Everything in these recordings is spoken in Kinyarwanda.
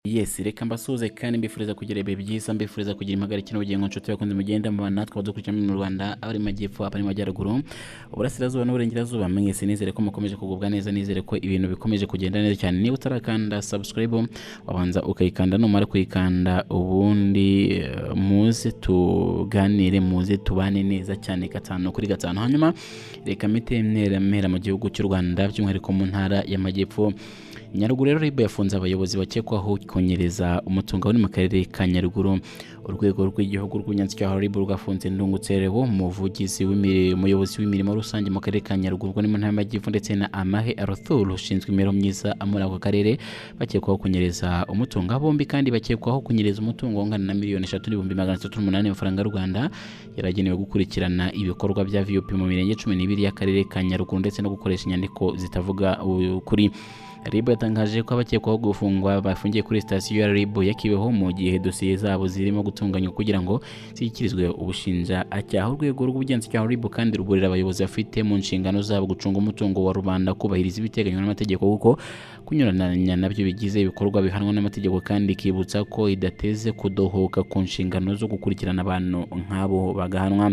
Yes, reka mbasuhuze kandi mbifuriza kugira ibihe byiza, mbifuriza kugira impagarike n'ubugingo nshuti bakunze mugenda mubana natwe dukurikirana mu Rwanda, abari mu majyepfo, abari mu majyaruguru, uburasirazuba n'uburengerazuba. Mwese nizere ko mukomeje kugubwa neza, nizere ko ibintu bikomeje kugenda neza cyane. Niba utarakanda subscribe, wabanza ukayikanda, numara kuyikanda ubundi muze tuganire, muze tubane neza cyane gatanu kuri gatanu. Hanyuma reka mpera mu gihugu cy'u Rwanda, by'umwihariko mu ntara y'amajyepfo. Nyaruguru rero RIB yafunze abayobozi bakekwaho kunyereza umutungo uri mu karere ka Nyaruguru. Urwego rw'igihugu rw'ubugenzacyaha RIB rwafunze Ndungutserebo, umuyobozi w'imirimo rusange mu karere ka Nyaruguru ni mu ntara y'amajyepfo, ndetse na Amahe Arthur ushinzwe imibereho myiza muri ako karere, bakekwaho kunyereza umutungo. Bombi kandi bakekwaho kunyereza umutungo ungana na miliyoni 3,308 amafaranga y'u Rwanda yaragenewe gukurikirana ibikorwa bya VUP mu mirenge 12 y'akarere ka Nyaruguru, ndetse no gukoresha inyandiko zitavuga ukuri. RIB yatangaje ko abakekwaho gufungwa bafungiye kuri sitasiyo ya RIB ya Kibeho mu gihe dosiye zabo zirimo gutunganywa kugira ngo zishyikirizwe ubushinjacyaha. Urwego rw'ubugenzacyaha RIB kandi ruburira abayobozi bafite mu nshingano zabo gucunga umutungo wa rubanda, kubahiriza ibiteganywa n'amategeko, kuko kunyuranya nabyo bigize ibikorwa bihanwa n'amategeko, kandi kibutsa ko idateze kudohoka ku nshingano zo gukurikirana abantu nk'abo bagahanwa.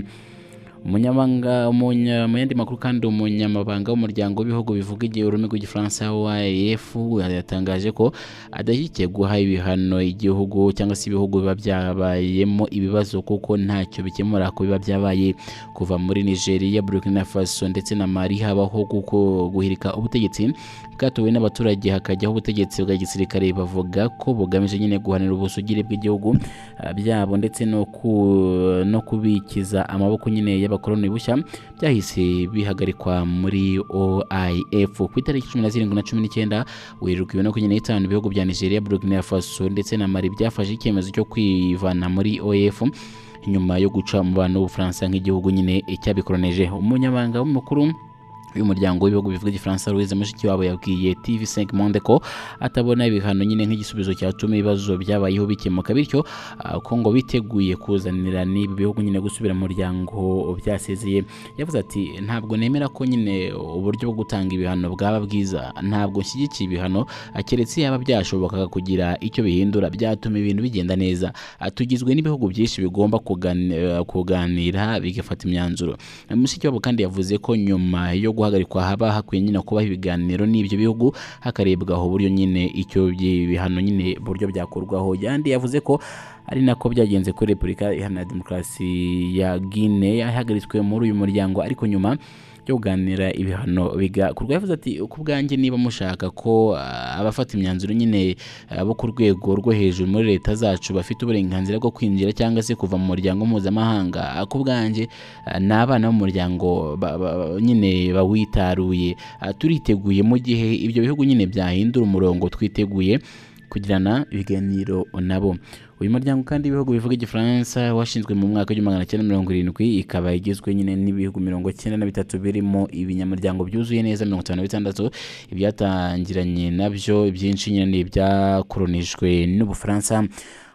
Mu yandi makuru kandi, umunyamabanga w'umuryango w'ibihugu bivuga ururimi rw'igifaransa OIF yatangaje ko adashyigikiye guha ibihano igihugu cyangwa se ibihugu biba byabayemo ibibazo, kuko ntacyo bikemura ku biba byabaye. Kuva muri Nigeria, Burkina Faso ndetse na Mali habaho guhirika ubutegetsi bwatowe n'abaturage, hakajyaho ubutegetsi bwa gisirikare. Bavuga ko bugamije nyine guhanira ubusugire bw'igihugu byabo, ndetse no kubikiza amaboko nyine y'abakoloni bushya, byahise bihagarikwa muri OIF ku itariki 17 na 19 Werurwe 2025. Ibihugu bya Nigeria, Burkina Faso ndetse na Mali byafashe icyemezo cyo kwivana muri OIF nyuma yo guca mu bantu b'Ubufaransa nk'igihugu nyine cyabikoroneje. Umunyamabanga w'umukuru y'umuryango w'ibihugu bivuga igifaransa Louise Mushikiwabo yabwiye TV5 Monde ko atabona ibihano nyine nk'igisubizo cyatuma ibibazo byabayeho bikemuka, bityo ko ngo biteguye kuzanira n'ibi bihugu nyine gusubira mu muryango byasezeye. Yavuze ati, ntabwo nemera ko nyine uburyo bwo gutanga ibihano bwaba bwiza, ntabwo nshyigikiye ibihano keretse yaba byashobokaga kugira icyo bihindura byatuma ibintu bigenda neza. Tugizwe n'ibihugu byinshi bigomba kuganira bigafata imyanzuro. Mushikiwabo kandi yavuze ko nyuma yo guhagarikwa haba hakwiye nyine kuba ibiganiro n'ibyo bihugu, hakarebwaho uburyo nyine icyo bihano nyine buryo byakurwaho. Yandi yavuze ko ari nako byagenze kuri Repubulika Iharanira Demokarasi ya Guinea, yahagaritswe muri uyu muryango ariko nyuma yo kuganira ibihano bigakurwa. Yavuze ati, ku bwanjye niba mushaka ko abafata imyanzuro nyine bo ku rwego rwo hejuru muri leta zacu bafite uburenganzira bwo kwinjira cyangwa se kuva mu muryango mpuzamahanga, ku bwanjye n'abana b'umuryango nyine bawitaruye, turiteguye mu gihe ibyo bihugu nyine byahindura umurongo, twiteguye kugirana ibiganiro nabo. Uyu muryango kandi ibihugu bivuga igifaransa washinzwe mu mwaka wa 1970, ikaba igizwe nyine n'ibihugu 93 birimo ibinyamuryango byuzuye neza 56. Ibyatangiranye nabyo byinshi nyine byakoronijwe n'Ubufaransa.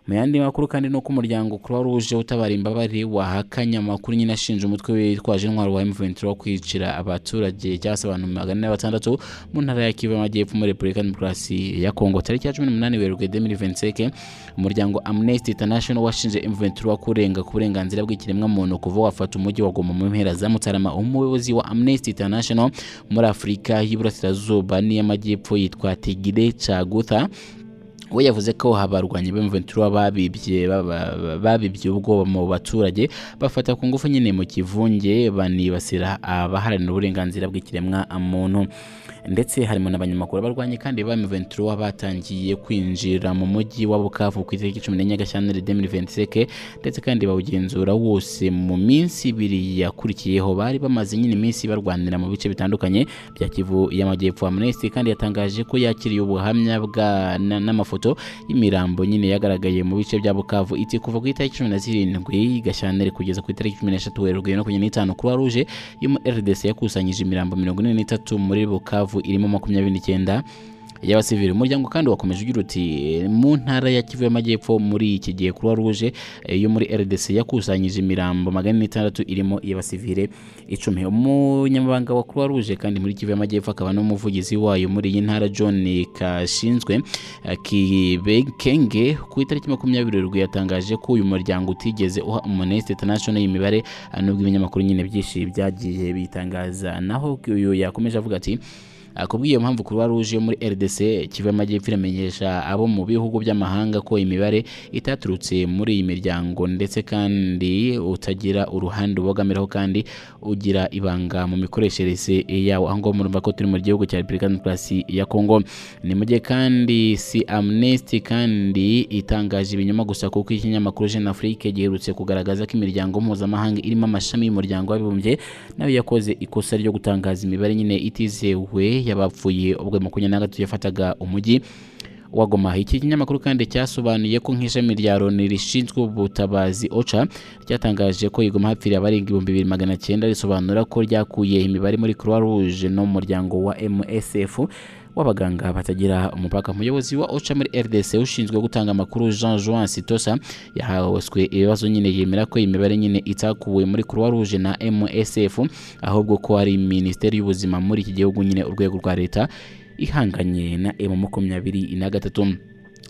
Mu yandi makuru kandi nuko umuryango Croix Rouge utabara imbabare wahakanya amakuru nyine ashinja umutwe witwaje intwaro wa M23 wo kwicira abaturage cyangwa se abantu 406 mu ntara ya Kivu y'Amajyepfo muri Repubulika ya Demokarasi ya Kongo. Tariki ya 18 Werurwe 2025, umuryango Amnesty International washinje M23 kurenga ku burenganzira bw'ikiremwa muntu kuva wafata umujyi wa Goma mu mpera za Mutarama. Umuyobozi wa Amnesty International muri Afurika y'Iburasirazuba n'iy'Amajyepfo yitwa Tigire Chagutha, we yavuze ko habarwanye M23 babibye ubwoba mu baturage, bafata ku ngufu nyine mu kivunge, banibasira abaharanira uburenganzira bw'ikiremwa muntu. Ndetse harimo n'abanyamakuru barwanye kandi ba M23 batangiye kwinjira mu mujyi wa Bukavu ku itariki 14 Gashyantare 2025, ndetse kandi bawugenzura wose mu minsi 2 yakurikiyeho. Bari bamaze nyine iminsi barwanira mu bice bitandukanye bya Kivu y'Amajyepfo. Amnesty kandi yatangaje ko yakiriye ubuhamya n'amafoto y'imirambo nyine yagaragaye mu bice bya Bukavu. Iti kuva ku itariki 17 Gashyantare kugeza ku itariki 13 Werurwe 2025, Croix Rouge yo mu RDC yakusanyije imirambo 43 muri Bukavu irimo 29 y'abasivili. Umuryango kandi wakomeje ugira uti mu ntara ya Kivu y'Amajyepfo muri iki gihe Croix Rouge yo muri RDC yakusanyije imirambo 600 irimo y'abasivile 10. Umunyamabanga wa Croix Rouge kandi muri Kivu y'Amajyepfo akaba n'umuvugizi wayo muri iyi ntara John Kashinzwe Kibekenge ku itariki 27 yatangaje ko uyu muryango utigeze uha Amnesty International imibare nubwo ibinyamakuru nyine byinshi byagiye bitangaza. Naho uyu yakomeje avuga ati kubw'iyo mpamvu Croix Rouge yo muri RDC Kivu y'Amajyepfo iramenyesha abo mu bihugu by'amahanga ko imibare itaturutse muri iyi miryango ndetse kandi utagira uruhande ubogamiraho kandi ugira ibanga mu mikoreshereze yawo. Aho ngo murumva ko turi mu gihugu cya Repubulika Demokarasi ya Kongo. Ni mu gihe kandi si Amnesty kandi itangaje ibinyoma gusa kuko ikinyamakuru Jeune Afrique giherutse kugaragaza ko imiryango mpuzamahanga irimo amashami y'umuryango w'abibumbye nayo yakoze ikosa ryo gutangaza imibare nyine itizewe y'abapfuye ubwo 23 yafataga umujyi wa Goma. Iki kinyamakuru kandi cyasobanuye ko nk'ishami rya Loni rishinzwe ubutabazi OCHA cyatangaje ko Goma hapfiriye abarenga 2900 risobanura ko ryakuye imibare muri Croix Rouge no mu muryango wa MSF w'abaganga batagira umupaka. Umuyobozi wa OCHA muri RDC ushinzwe gutanga amakuru Jean Sitosa yahaweswe ibibazo nyine yemera ko imibare nyine itakuwe muri Croix Rouge na MSF ahubwo ko ari Minisiteri y'Ubuzima muri iki gihugu nyine urwego rwa leta ihanganye na M23.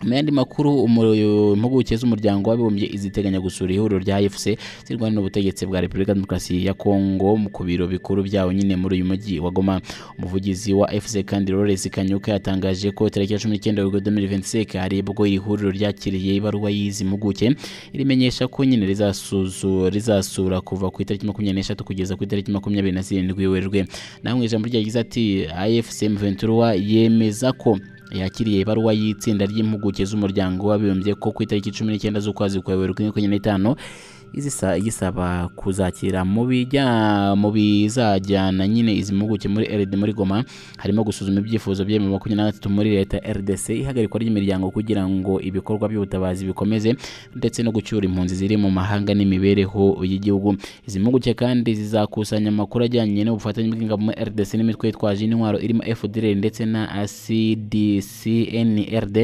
Mu yandi makuru impuguke z'umuryango w'abibumbye iziteganya gusura ihuriro rya AFC zirwana n'ubutegetsi bwa Repubulika Demokarasi ya Kongo mu kubiro bikuru byawo nyine muri uyu mujyi wa Goma. Umuvugizi wa AFC kandi Lawrence Kanyuka yatangaje ko tariki ya 19 2025 ari bwo iri huriro ryakiriye ibaruwa y'izi mpuguke irimenyesha ko nyine rizasura kuva ku itariki 23 kugeza ku itariki 27 Werurwe. Namwe ijambo ryagize ati AFC M23 yemeza ko yakiriye ibaruwa y'itsinda ry'impuguke z'umuryango w'abibumbye ko ku itariki 19 z'ukwezi kwa Werurwe 2025 igisaba kuzakira mu bizajyana nyine izi mpuguke muri RD muri Goma harimo gusuzuma ibyifuzo bye mu 23 muri leta RDC ihagarikwa ry'imiryango kugira ngo ibikorwa by'ubutabazi bikomeze ndetse no gucyura impunzi ziri mu mahanga n'imibereho y'igihugu. Izi mpuguke kandi zizakusanya amakuru ajyanye n'ubufatanye bw'ingabo muri RDC n'imitwe yitwaje intwaro irimo FDLR ndetse na CDCNRD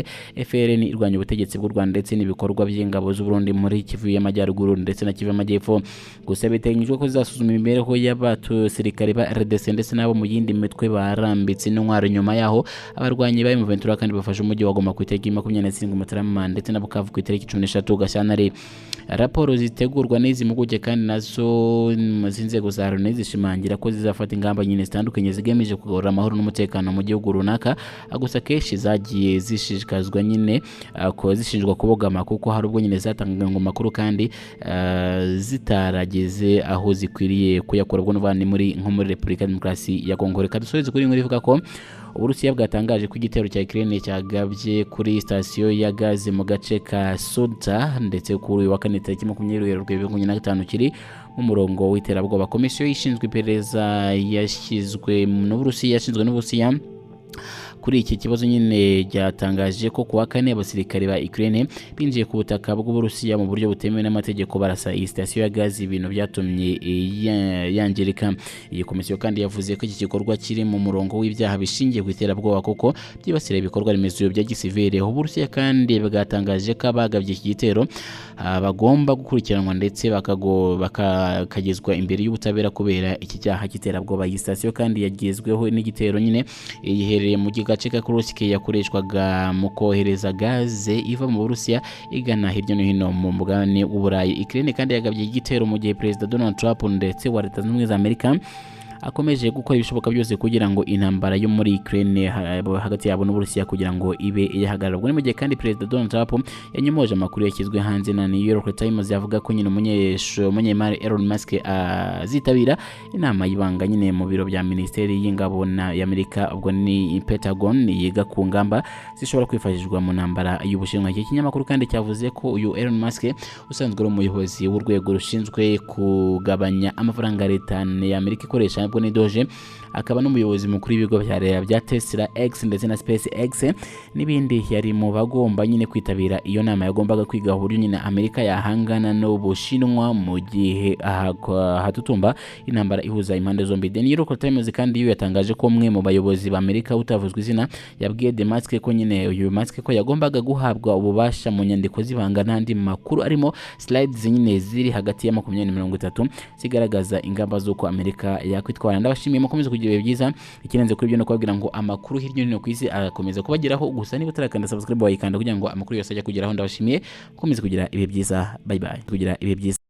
FRN irwanya ubutegetsi bw'u Rwanda ndetse n'ibikorwa by'ingabo z'u Burundi muri Kivu y'Amajyaruguru ndetse na Kivu y'Amajyepfo. Gusa biteganyijwe ko zizasuzuma imibereho y'abasirikare ba RDC ndetse nabo mu yindi mitwe barambitse n'intwaro nyuma yaho abarwanyi ba M23 kandi bafashe umujyi wa Goma ku itariki 27 Mutarama ndetse na Bukavu ku itariki 13 Gashyantare. Raporo zitegurwa n'izi mpuguke kandi nazo zinzego za Loni zishimangira ko zizafata ingamba nyine zitandukanye zigamije kugarura amahoro n'umutekano mu gihugu runaka. Gusa kenshi zagiye zishishikazwa nyine ko zishinjwa kubogama kuko hari ubwo nyine zatangaga ngo makuru kandi zitarageze aho zikwiriye kuyakora ubwo n'abandi nko muri Repubulika Demokarasi ya Kongo. Reka dusoreze kuri inkuru ivuga ko Uburusiya bwatangaje ko igitero cya Ukraine cyagabye kuri sitasiyo ya gaze mu gace ka Sudza ndetse kuri uyu wa kane tariki 20 Werurwe 2025 kiri mu murongo w'iterabwoba. Komisiyo ishinzwe iperereza yashyizwe n'Uburusiya kuri iki kibazo nyine ryatangaje ko kuwa kane abasirikare ba Ukraine binjiye ku butaka bw'Uburusiya mu buryo butemewe n'amategeko barasa iyi sitasiyo ya gazi, ibintu byatumye yangirika. Iyi komisiyo kandi yavuze ko iki gikorwa kiri mu murongo w'ibyaha bishingiye ku iterabwoba kuko byibasira ibikorwa remezo bya gisivile. Uburusiya kandi bwatangaje ko abagabye iki gitero bagomba gukurikiranwa ndetse bakagezwa imbere y'ubutabera kubera iki cyaha cy'iterabwoba. Iyi sitasiyo kandi yagezweho n'igitero nyine yiherereye mu gace ka Kursk yakoreshwaga mu kohereza gaze iva mu Burusiya igana hirya no hino mu mugabane w'Uburayi. Ukraine kandi yagabye igitero mu gihe Perezida Donald Trump ndetse wa Leta Zunze Ubumwe za Amerika akomeje gukora ibishoboka byose kugira ngo intambara yo muri Ukraine hagati yabo n'Uburusiya kugira ngo ibe yahagarara. Mu gihe kandi Perezida Donald Trump yanyomoje amakuru yashyizwe hanze na New York Times yavuga ko nyine umunyemari Elon Musk azitabira inama y'ibanga nyine mu biro bya Minisiteri y'Ingabo ya Amerika, ubwo ni Pentagon, yiga ku ngamba zishobora kwifashishwa mu ntambara y'Ubushinwa. Iki kinyamakuru kandi cyavuze ko uyu Elon Musk usanzwe ari umuyobozi w'urwego rushinzwe kugabanya amafaranga leta ya Amerika ikoresha nabwo ni Doge, akaba n'umuyobozi mukuru w'ibigo bya Tesla, X ndetse na SpaceX n'ibindi. Yari mu bagomba nyine kwitabira iyo nama yagombaga kwiga uburyo nyine Amerika yahangana n'Ubushinwa mu gihe hatutumba intambara ihuza impande zombi. The New York Times kandi yo yatangaje ko umwe mu bayobozi ba Amerika utavuzwe izina yabwiye The Musk ko nyine uyu Musk ko yagombaga guhabwa ububasha mu nyandiko zibanga n'andi makuru arimo slides nyine ziri hagati ya 20 na 30 zigaragaza ingamba z'uko Amerika yakwitwara. Ndabashimiye mukomeze kugira ibihe byiza. Ikirenze kuri byo no kubabwira ngo amakuru hirya no hino ku isi akomeza kubageraho, gusa niba utarakanda subscribe wayikanda kugira ngo amakuru yose ajya kugeraho. Ndabashimiye mukomeze kugira ibihe byiza. Bye bye. Kugira ibihe byiza.